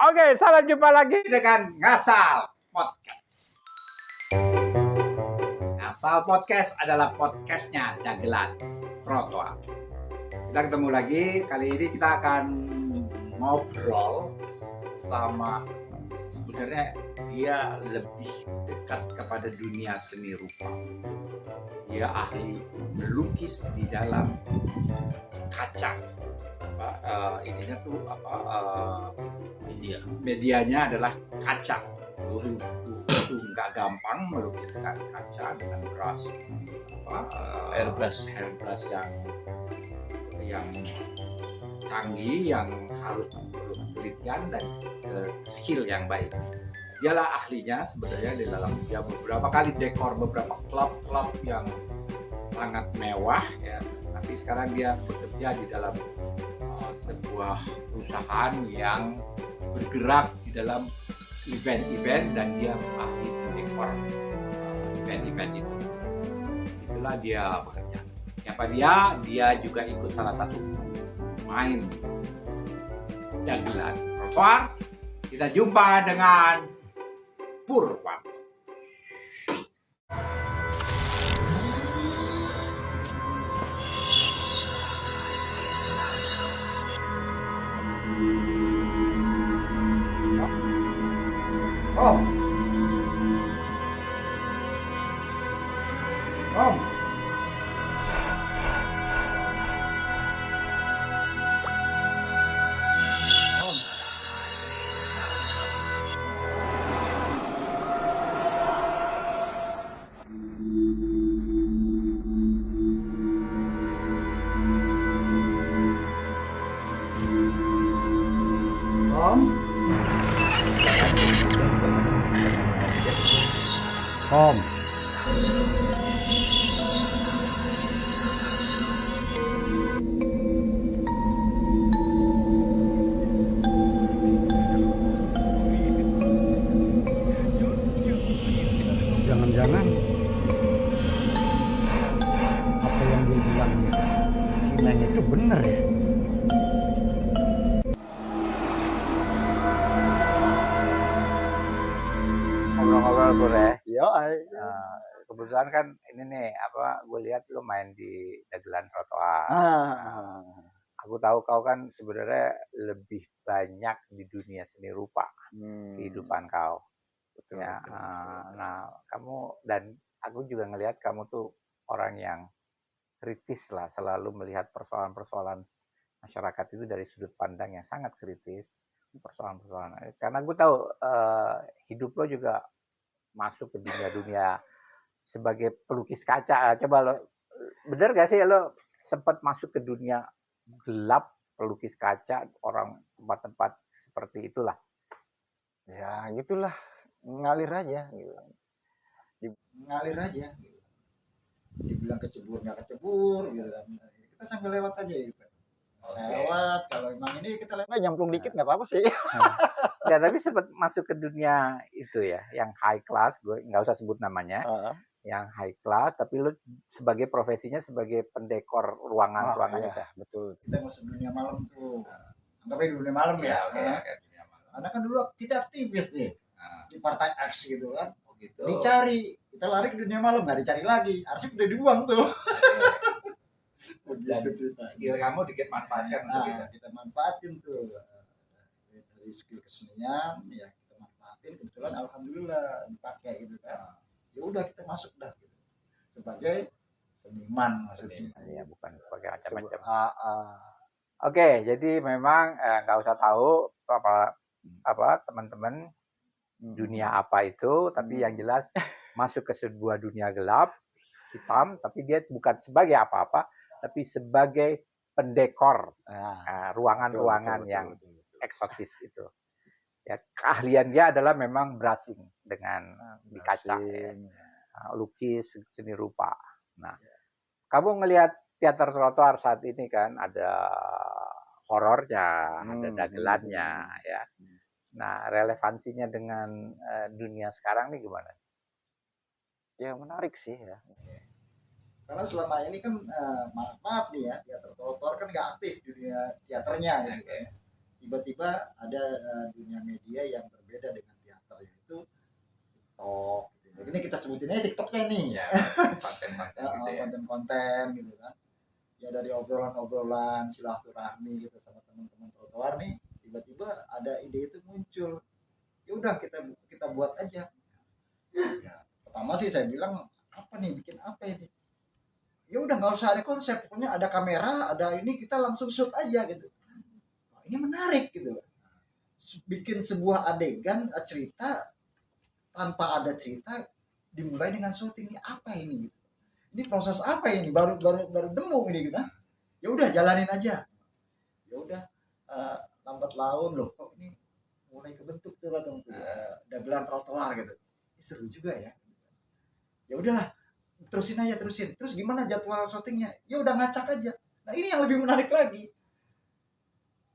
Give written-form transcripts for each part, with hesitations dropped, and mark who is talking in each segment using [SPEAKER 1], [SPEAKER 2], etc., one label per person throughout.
[SPEAKER 1] Oke, sampai jumpa lagi dengan Ngasal Podcast. Ngasal Podcast adalah podcastnya Dagelan Trotoar. Kita ketemu lagi, kali ini kita akan ngobrol sama, sebenarnya dia lebih dekat kepada dunia seni rupa. Dia ahli melukis di dalam kaca. Ininya tuh medianya adalah kaca. Itu nggak gampang melukiskan kaca dengan brush airbrush yang canggih, yang harus perlu penelitian dan skill yang baik. Dialah ahlinya sebenarnya di dalam, dia beberapa kali dekor beberapa klub yang sangat mewah ya, tapi sekarang dia bekerja di dalam sebuah perusahaan yang bergerak di dalam event-event dan dia ahli dekor event-event itu. Itulah dia bekerja. Siapa dia? Dia juga ikut salah satu main Dagelan Trotoar. Kita jumpa dengan Purwan. Om.
[SPEAKER 2] Jangan-jangan apa yang dia bilang Sinanya itu benar ya?
[SPEAKER 1] Ngobrol-ngobrol gue ya.
[SPEAKER 2] Yo,
[SPEAKER 1] Kebetulan kan ini nih gue lihat lu main di Dagelan Trotoar. Aku tahu kau kan sebenarnya lebih banyak di dunia seni rupa kehidupan kau.
[SPEAKER 2] Betul,
[SPEAKER 1] Ya,
[SPEAKER 2] betul.
[SPEAKER 1] nah kamu, dan aku juga ngelihat kamu tuh orang yang kritis lah, selalu melihat persoalan-persoalan masyarakat itu dari sudut pandang yang sangat kritis, persoalan-persoalan. Karena gue tahu hidup lo juga masuk ke dunia sebagai pelukis kaca. Coba lo, bener gak sih lo sempat masuk ke dunia gelap pelukis kaca, orang tempat-tempat seperti itulah?
[SPEAKER 2] Ya gitulah, ngalir aja gitu. Ngalir aja gitu. Dibilang kecebur nggak kecebur gitu kan. Kita sambil lewat aja gitu. Lewat, kalau emang ini kita lewat nyemplung dikit nggak apa-apa sih.
[SPEAKER 1] Ya, tapi sempat masuk ke dunia itu ya, yang high class, gue nggak usah sebut namanya, yang high class, tapi lu sebagai profesinya sebagai pendekor ruangan-ruangan itu.
[SPEAKER 2] Betul. Kita masuk dunia malam tuh. Anggapnya dunia malam ya. Karena kan dulu kita aktivis nih di partai X gitu kan. Gitu. Dicari, kita lari ke dunia malam, nggak dicari lagi, arsip udah dibuang tuh.
[SPEAKER 1] Dan skill kamu dikit manfaatkan untuk
[SPEAKER 2] kita manfaatin tuh dari skill kesenian ya, kita manfaatin, kebetulan alhamdulillah dipakai gitu kan. Ya udah kita masuk dah gitu. Sebagai seniman maksudnya.
[SPEAKER 1] Ya, bukan sebagai macam-macam. Oke, jadi memang nggak usah tahu apa teman-teman dunia apa itu, tapi yang jelas masuk ke sebuah dunia gelap hitam, tapi dia bukan sebagai apa-apa, tapi sebagai pendekor ruangan-ruangan yang eksotis itu. Ya, keahlian dia adalah memang brushing dengan di kaca, lukis, seni rupa. Nah, kamu ngelihat teater trotoar saat ini kan ada horornya, ada dagelannya, ya. Nah, relevansinya dengan dunia sekarang nih gimana?
[SPEAKER 2] Ya menarik sih ya. Karena selama ini kan maaf nih ya, teater trotoar kan nggak aktif di dunia teaternya gitu. tiba-tiba ada dunia media yang berbeda dengan teater, yaitu TikTok gitu. Ini kita sebutinnya TikToknya nih ya, konten-konten gitu ya, konten-konten gitu kan ya, dari obrolan-obrolan silaturahmi gitu sama teman-teman trotoar nih, tiba-tiba ada ide itu muncul, ya udah kita buat aja ya. Pertama sih saya bilang, apa nih, bikin apa ini, ya udah nggak usah ada konsep, pokoknya ada kamera, ada ini, kita langsung shoot aja gitu. Wah, ini menarik gitu, bikin sebuah adegan cerita tanpa ada cerita, dimulai dengan syuting. Ini apa ini gitu, ini proses apa ini, baru nemu ini gitu. Ya udah jalanin aja, ya udah lambat laun loh kok ini mulai kebentuk tuh dagelan trotoar gitu. Ini seru juga ya. Ya udahlah, terusin aja, terus gimana jadwal syutingnya, ya udah ngacak aja. Nah ini yang lebih menarik lagi,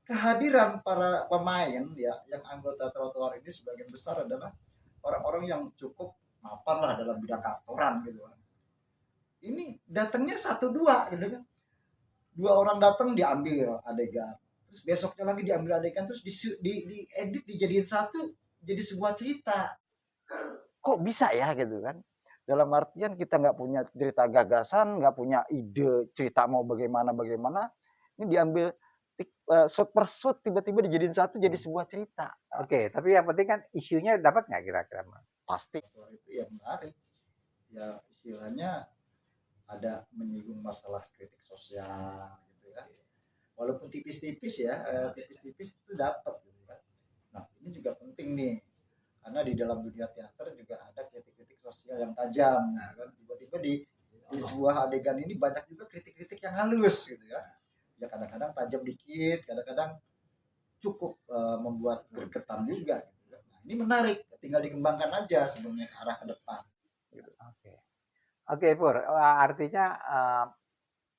[SPEAKER 2] kehadiran para pemain ya, yang anggota trotoar ini sebagian besar adalah orang-orang yang cukup mapan lah dalam bidang keaktoran gitu kan. Ini datangnya 1-2 gitu kan, 2 orang datang diambil adegan, terus besoknya lagi diambil adegan, terus di edit dijadiin satu, jadi sebuah cerita.
[SPEAKER 3] Kok bisa ya gitu kan, dalam artian kita nggak punya cerita gagasan, nggak punya ide cerita mau bagaimana, ini diambil shot per shot tiba-tiba dijadiin satu jadi sebuah cerita.
[SPEAKER 1] Oke, tapi yang penting kan isunya dapat nggak kira-kira?
[SPEAKER 3] Pasti.
[SPEAKER 2] Itu yang menarik ya, istilahnya ada menyinggung masalah kritik sosial gitu ya, walaupun tipis-tipis ya, tipis-tipis itu dapat gitu kan. Nah ini juga penting nih, karena di dalam dunia teater juga ada kritik-kritik sosial yang tajam gitu kan. Tiba-tiba di sebuah adegan ini banyak juga kritik-kritik yang halus gitu ya, ya kadang-kadang tajam dikit, kadang-kadang cukup membuat gregetan juga gitu. Nah ini menarik, tinggal dikembangkan aja sebenarnya ke arah ke depan gitu.
[SPEAKER 1] Oke, Pur. Artinya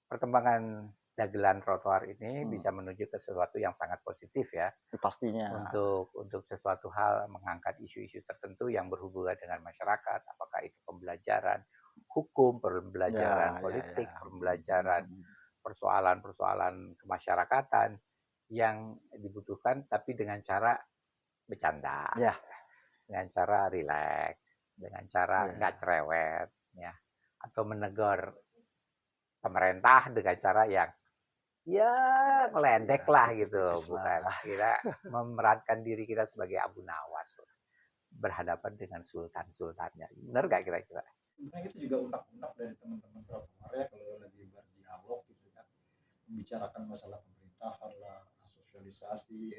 [SPEAKER 1] perkembangan dagelan trotoar ini bisa menuju ke sesuatu yang sangat positif ya.
[SPEAKER 3] Pastinya.
[SPEAKER 1] Untuk sesuatu hal mengangkat isu-isu tertentu yang berhubungan dengan masyarakat, apakah itu pembelajaran hukum, pembelajaran politik, pembelajaran persoalan-persoalan kemasyarakatan yang dibutuhkan, tapi dengan cara bercanda, dengan cara rileks, dengan cara nggak cerewet, ya, atau menegur pemerintah dengan cara yang ya ngeledek lah gitu, bukan kita memerankan diri kita sebagai Abu Nawas berhadapan dengan sultannya. Benar nggak kira-kira?
[SPEAKER 2] Sebenarnya itu juga unek-unek dari teman-teman trotoar ya, kalau lagi berdialog gitu kan, membicarakan masalah pemerintahan lah, sosialisasi,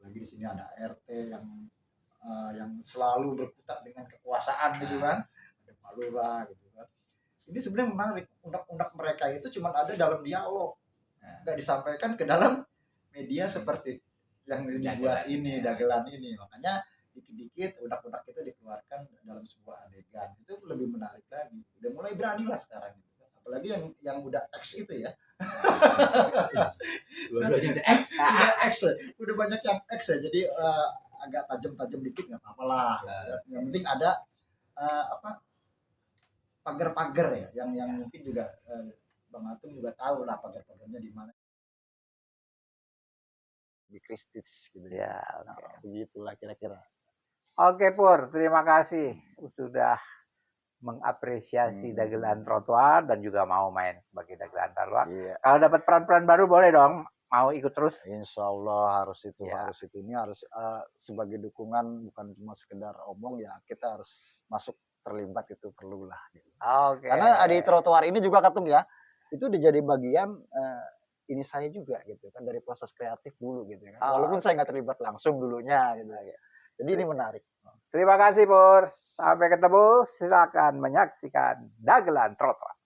[SPEAKER 2] lagi di sini ada RT yang selalu berkutat dengan kekuasaan gitu kan, ada Pak Lurah gitu kan. Ini sebenarnya menarik, unek-unek mereka itu cuma ada dalam dialog, nggak disampaikan ke dalam media seperti yang dibuat ini, dagelan ini. Makanya dikit-dikit unek-unek itu dikeluarkan dalam sebuah adegan, itu lebih menarik lagi. Udah mulai berani lah sekarang gitu. Apalagi yang udah X itu ya.
[SPEAKER 1] Dua-duanya
[SPEAKER 2] udah X, udah banyak yang X ya, jadi agak tajam-tajam dikit nggak apa-apa lah. Yang penting ada pagar-pagar ya, yang mungkin juga Bang Atung juga tahu lah pagar-pagarnya di mana.
[SPEAKER 3] Di Kristis gitu ya. Begitulah kira-kira.
[SPEAKER 1] Oke, Pur, terima kasih sudah mengapresiasi dagelan trotoar dan juga mau main sebagai dagelan trotoar. Kalau dapat peran-peran baru boleh dong, mau ikut terus?
[SPEAKER 3] Insya Allah harus itu, harus itu. Ini harus sebagai dukungan, bukan cuma sekedar omong ya, kita harus masuk terlibat, itu perlulah. Gitu. Karena di trotoar ini juga Ketum ya, itu dijadi bagian ini saya juga gitu kan, dari proses kreatif dulu gitu kan. Walaupun saya nggak terlibat langsung dulunya gitu ya. Jadi ini menarik.
[SPEAKER 1] Terima kasih, Pur. Sampai ketemu. Silakan menyaksikan dagelan trotoar.